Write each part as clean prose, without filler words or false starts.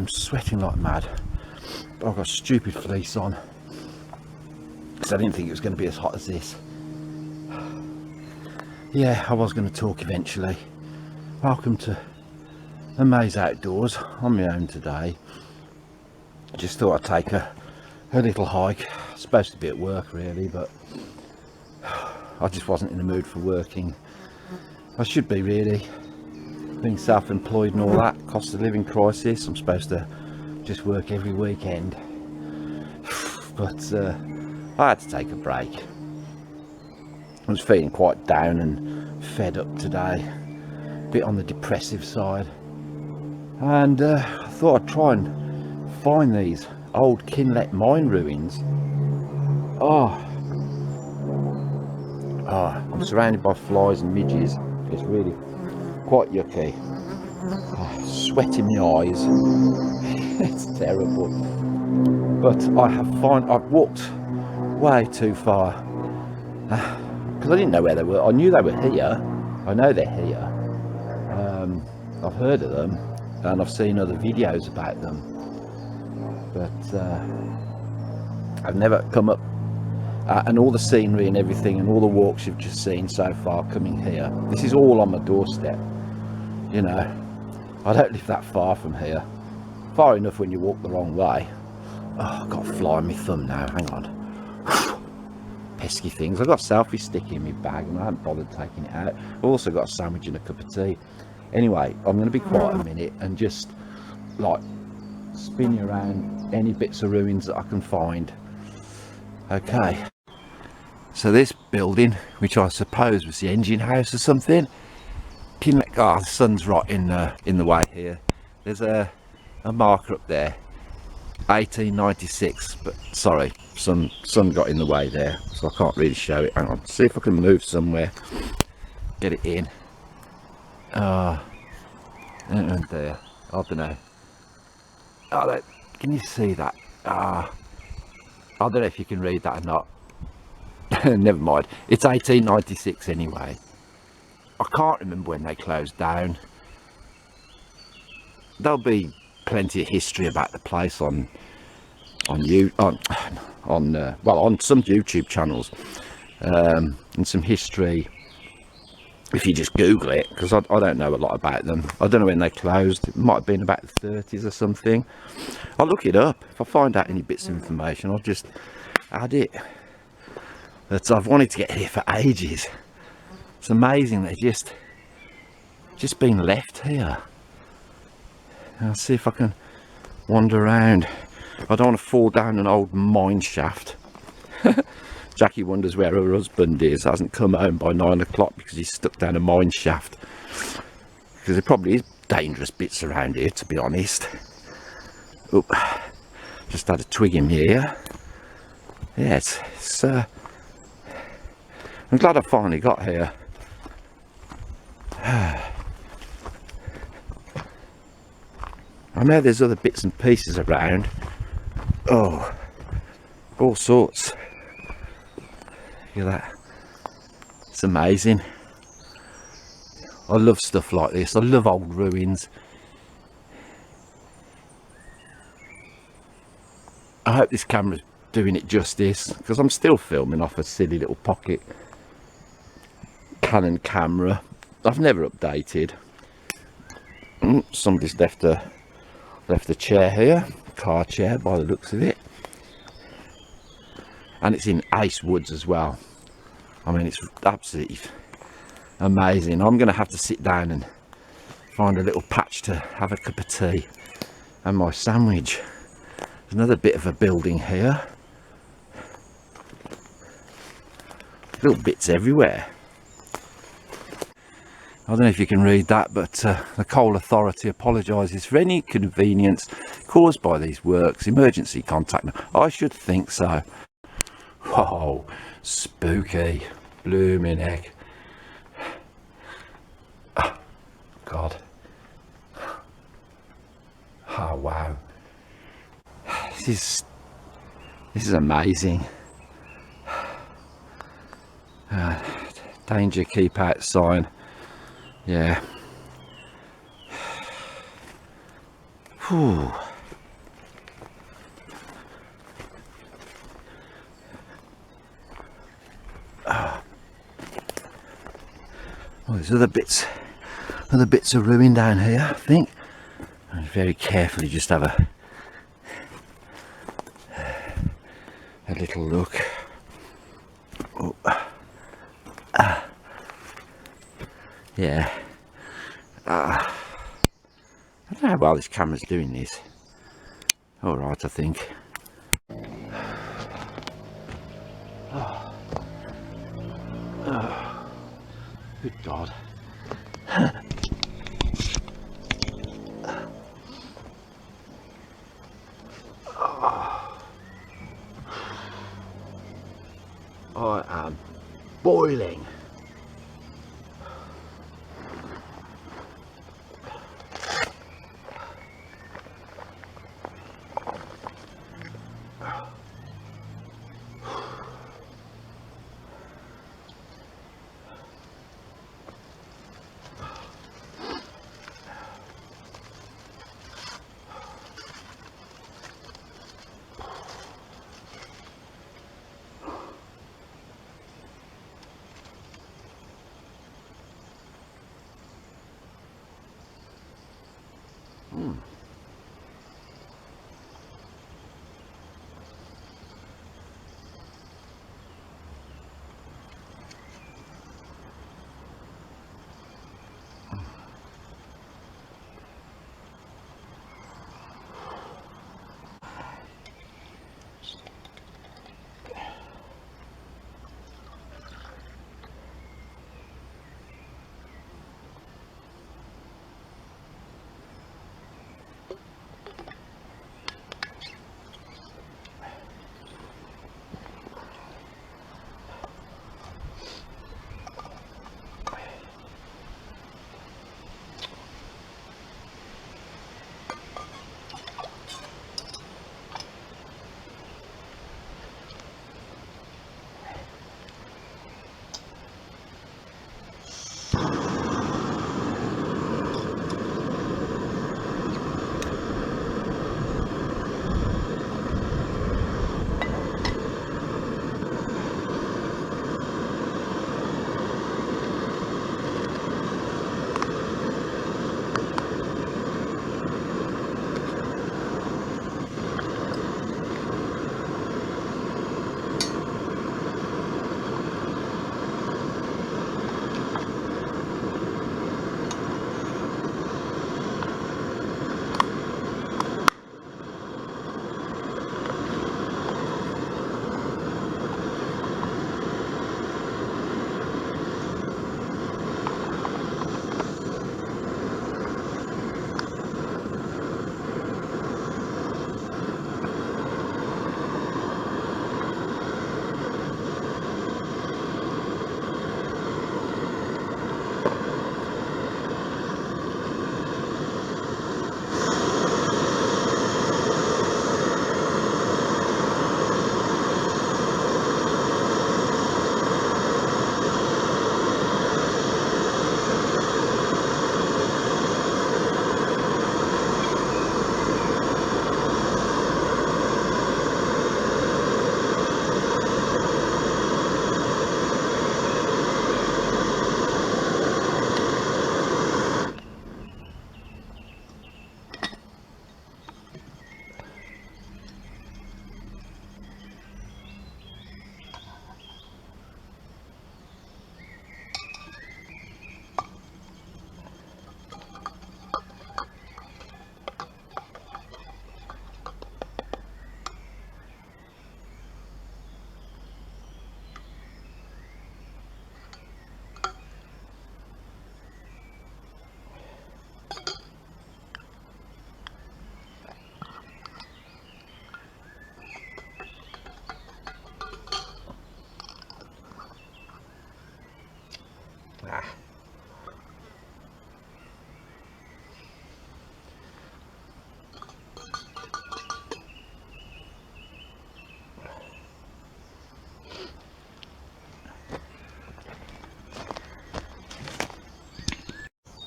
I'm sweating like mad. I've got a stupid fleece on, because I didn't think it was going to be as hot as this. Yeah, I was going to talk eventually. Welcome to the Maze Outdoors on my own today. Just thought I'd take a little hike. Supposed to be at work really, but I just wasn't in the mood for working. I should be really, being self-employed and all that, cost of living crisis. I'm supposed to just work every weekend, but I had to take a break. I was feeling quite down and fed up today, a bit on the depressive side, and I thought I'd try and find these old Kinlet mine ruins. I'm surrounded by flies and midges. It's really quite yucky. Sweat in my eyes. It's terrible. But I've walked way too far, because I didn't know where they were. I knew they were here. I know they're here. I've heard of them and I've seen other videos about them, but I've never come up. And all the scenery and everything and all the walks you've just seen so far coming here, this is all on my doorstep. You know, I don't live that far from here. Far enough when you walk the wrong way. Oh, I've got a fly on my thumb now, hang on. Pesky things. I've got a selfie stick in my bag and I haven't bothered taking it out. I've also got a sandwich and a cup of tea. Anyway, I'm going to be quiet a minute and just like spin you around any bits of ruins that I can find. Okay. So this building, which I suppose was the engine house or something, Kinlet, the sun's right in the way here. There's a marker up there, 1896, but sorry, sun got in the way there, so I can't really show it. Hang on, see if I can move somewhere, get it in. And there, I don't know. Can you see that? I don't know if you can read that or not. Never mind, it's 1896 anyway. I can't remember when they closed down. There'll be plenty of history about the place on some YouTube channels, and some history if you just Google it, because I don't know a lot about them. I don't know when they closed. It might have been about the 30s or something. I'll look it up. If I find out any bits of information, I'll just add it. But I've wanted to get here for ages. It's amazing they're just been left here. I'll see if I can wander around. I don't want to fall down an old mine shaft. Jackie wonders where her husband is. Hasn't come home by 9 o'clock because he's stuck down a mine shaft. Because there probably is dangerous bits around here, to be honest. Oop, just had a twig in my ear. Yeah, it's I'm glad I finally got here. I know there's other bits and pieces around. Oh, all sorts. Look at that. It's amazing. I love stuff like this. I love old ruins. I hope this camera's doing it justice, because I'm still filming off a silly little pocket Canon camera. I've never updated. Somebody's left a chair here, car chair by the looks of it, and it's in Ace Woods as well. I mean, it's absolutely amazing. I'm going to have to sit down and find a little patch to have a cup of tea and my sandwich. There's another bit of a building here, little bits everywhere. I don't know if you can read that, but the Coal Authority apologises for any inconvenience caused by these works. Emergency contact. I should think so. Whoa, spooky. Blooming heck. Oh, God. Oh, wow. This is amazing. Danger, keep out sign. Yeah. Whew. Oh, there's other bits of ruin down here, I think. And very carefully just have a little look. Oh. Yeah. I don't know how well this camera's doing this. Alright, I think. Oh. Oh. Good God. I am boiling.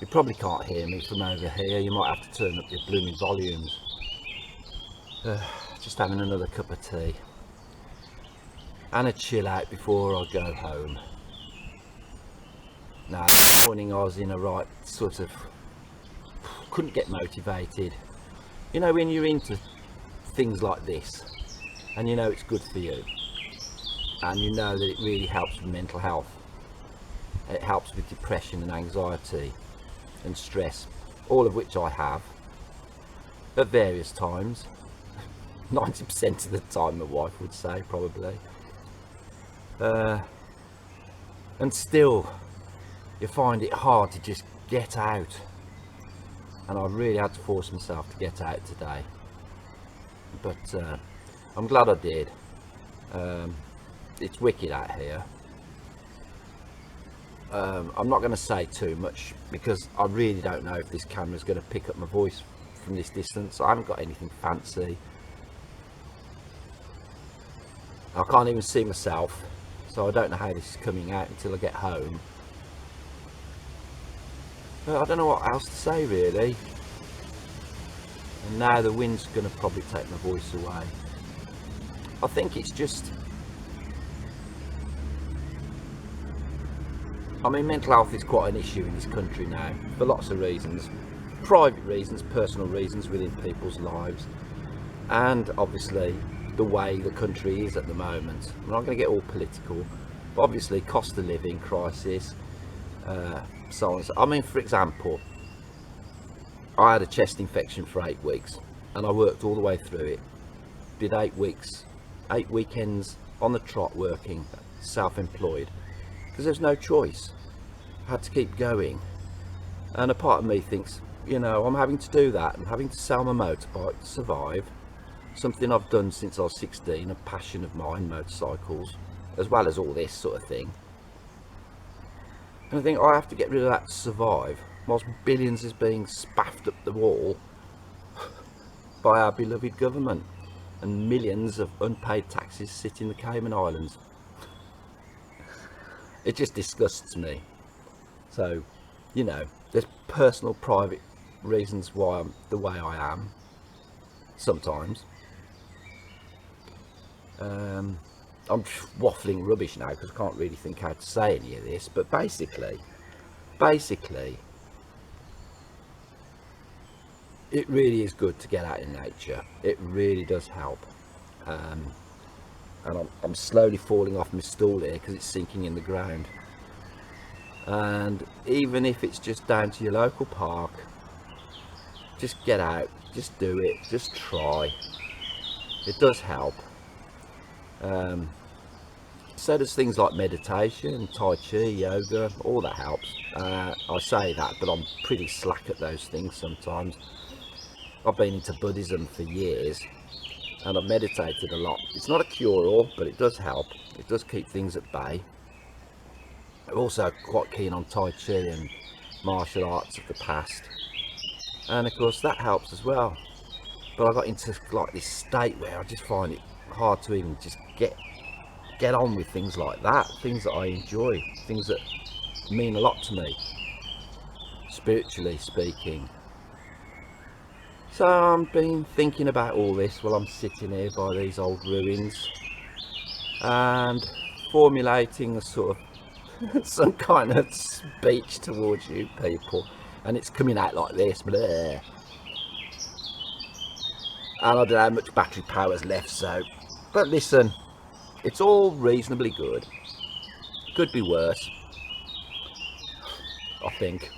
You probably can't hear me from over here. You might have to turn up your blooming volumes. Just having another cup of tea and a chill out before I go home. now. This morning I was in a right sort of, couldn't get motivated. You know, when you're into things like this and you know it's good for you and you know that it really helps with mental health, it helps with depression and anxiety and stress, all of which I have at various times. 90% of the time, my wife would say, probably. And still you find it hard to just get out, and I really had to force myself to get out today, but I'm glad I did. It's wicked out here. I'm not going to say too much because I really don't know if this camera is going to pick up my voice from this distance. I haven't got anything fancy. I can't even see myself, so I don't know how this is coming out until I get home. But I don't know what else to say really. And now the wind's going to probably take my voice away. I think it's just, I mean, mental health is quite an issue in this country now for lots of reasons. Private reasons, personal reasons within people's lives, and obviously the way the country is at the moment. I'm not going to get all political, but obviously cost of living crisis, so on. I mean, for example, I had a chest infection for 8 weeks and I worked all the way through it. Did 8 weeks, 8 weekends on the trot working, self-employed, because there's no choice. I had to keep going, and a part of me thinks, you know, I'm having to do that. I'm having to sell my motorbike to survive, something I've done since I was 16, a passion of mine, motorcycles, as well as all this sort of thing. And I think I have to get rid of that to survive, whilst billions is being spaffed up the wall by our beloved government, and millions of unpaid taxes sit in the Cayman Islands. It just disgusts me. So, you know, there's personal, private reasons why I'm the way I am sometimes. I'm waffling rubbish now because I can't really think how to say any of this, but basically it really is good to get out in nature. It really does help. And I'm slowly falling off my stool here because it's sinking in the ground. And even if it's just down to your local park, just get out, just do it, just try. It does help. So does things like meditation, tai chi, yoga, all that helps. I say that, but I'm pretty slack at those things sometimes. I've been into Buddhism for years and I've meditated a lot. It's not a cure-all, but it does help. It does keep things at bay. I'm also quite keen on tai chi and martial arts of the past, and of course that helps as well. But I got into like this state where I just find it hard to even just get on with things like that, things that I enjoy, things that mean a lot to me, spiritually speaking. So I've been thinking about all this while I'm sitting here by these old ruins and formulating a sort of some kind of speech towards you people, and it's coming out like this, bleh. And I don't know how much battery power's left, so, but listen, it's all reasonably good. Could be worse, I think.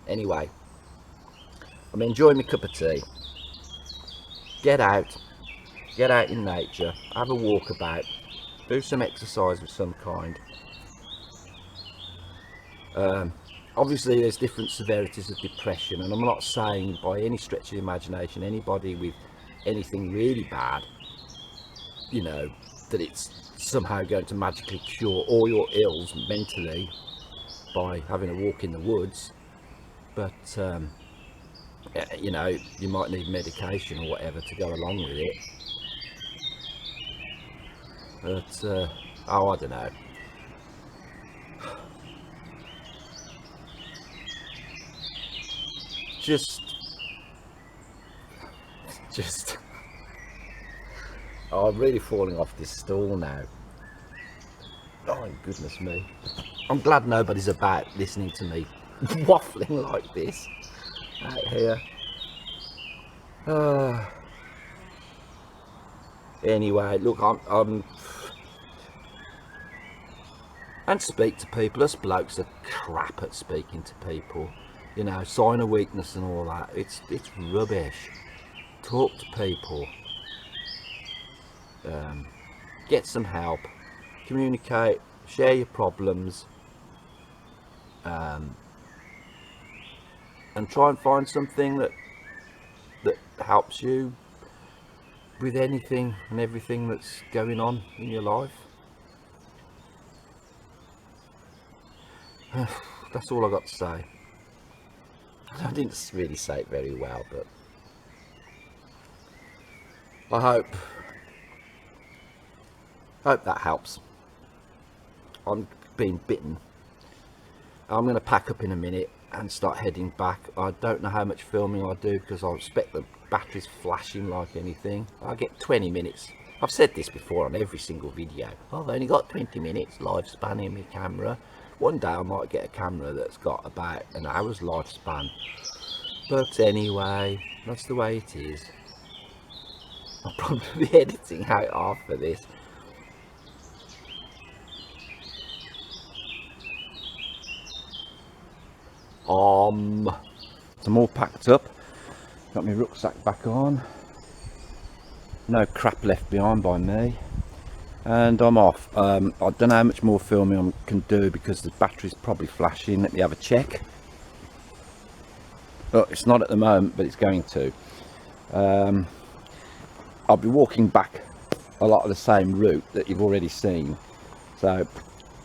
Anyway, I'm enjoying my cup of tea. Get out in nature, have a walk about, do some exercise of some kind. Obviously there's different severities of depression, and I'm not saying by any stretch of the imagination anybody with anything really bad, you know, that it's somehow going to magically cure all your ills mentally by having a walk in the woods. But you know, you might need medication or whatever to go along with it. But oh, I don't know. Just oh, I'm really falling off this stool now. Oh, goodness me. I'm glad nobody's about listening to me waffling like this out here. Anyway, look, I'm and speak to people. Us blokes are crap at speaking to people. You know, sign of weakness and all that. It's rubbish. Talk to people. Get some help. Communicate. Share your problems. And try and find something that helps you with anything and everything that's going on in your life. That's all I got to say. I didn't really say it very well, but I hope that helps. I'm being bitten. I'm going to pack up in a minute and start heading back. I don't know how much filming I do because I expect the battery's flashing like anything. I get 20 minutes. I've said this before on every single video. I've only got 20 minutes lifespan in my camera. One day I might get a camera that's got about an hour's lifespan. But anyway, that's the way it is. I'll probably be editing out half of this. I'm all packed up. Got my rucksack back on. No crap left behind by me. And I'm off. I don't know how much more filming I can do because the battery's probably flashing. Let me have a check. Oh, it's not at the moment, but it's going to. I'll be walking back a lot of the same route that you've already seen. So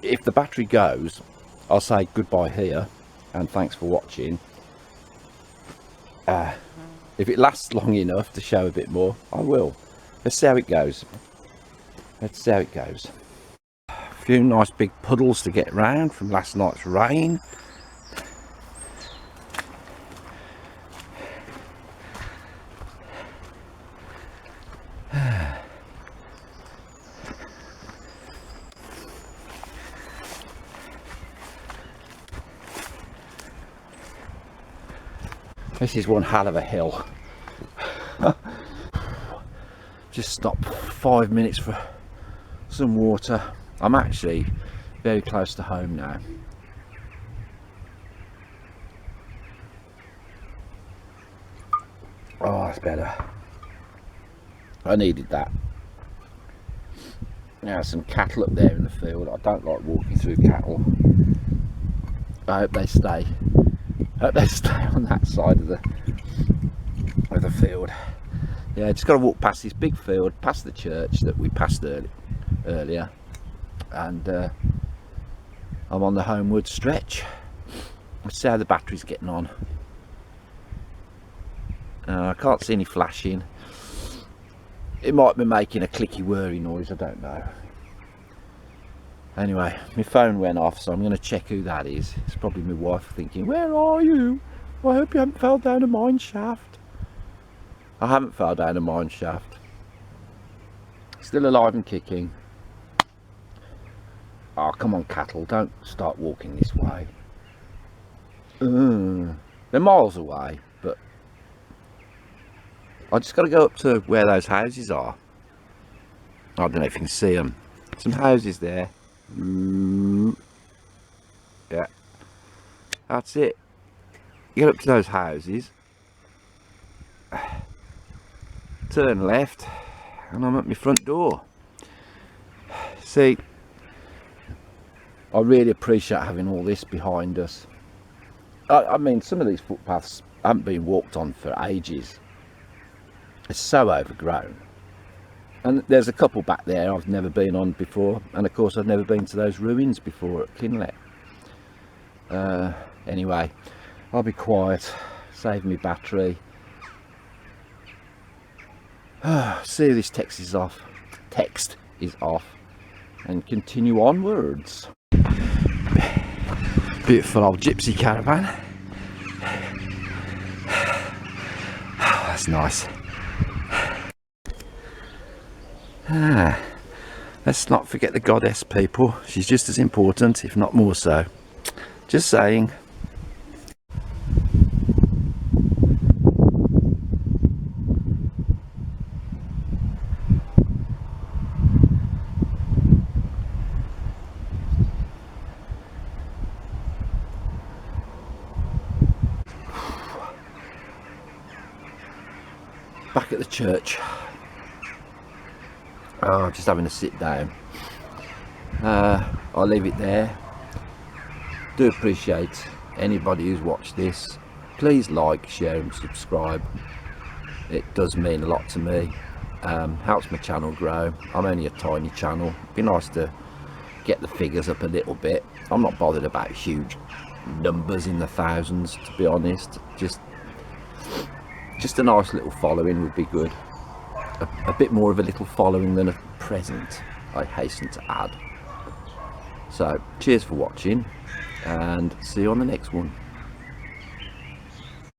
if the battery goes, I'll say goodbye here and thanks for watching. If it lasts long enough to show a bit more, I will. Let's see how it goes. Let's see how it goes. A few nice big puddles to get round from last night's rain. This is one hell of a hill. Just stopped 5 minutes for some water. I'm actually very close to home now. Oh, that's better. I needed that. Now some cattle up there in the field. I don't like walking through cattle. I hope they stay. On that side of the field. Yeah, just got to walk past this big field, past the church that we passed earlier, and I'm on the homeward stretch. Let's see how the battery's getting on. I can't see any flashing. It might be making a clicky whirry noise, I don't know. Anyway, my phone went off, so I'm going to check who that is. It's probably my wife thinking, where are you? I hope you haven't fell down a mine shaft. I haven't fell down a mine shaft. Still alive and kicking. Oh, come on, cattle, don't start walking this way. They're miles away, but I just got to go up to where those houses are. I don't know if you can see them. Some houses there. Yeah, that's it. You get up to those houses, turn left, and I'm at my front door. See, I really appreciate having all this behind us. I mean, some of these footpaths haven't been walked on for ages. It's so overgrown. And there's a couple back there I've never been on before, and of course I've never been to those ruins before at Kinlet. Anyway, I'll be quiet, save me battery. See, this text is off, and continue onwards. Beautiful old gypsy caravan. That's nice. Let's not forget the goddess, people. She's just as important, if not more so. Just saying. Back at the church. Oh, just having a sit down. I'll leave it there. Do appreciate anybody who's watched this. Please like, share and subscribe. It does mean a lot to me. Helps my channel grow. I'm only a tiny channel. It'd be nice to get the figures up a little bit. I'm not bothered about huge numbers in the thousands, to be honest. Just a nice little following would be good. A bit more of a little following than a present, I hasten to add. So cheers for watching, and see you on the next one.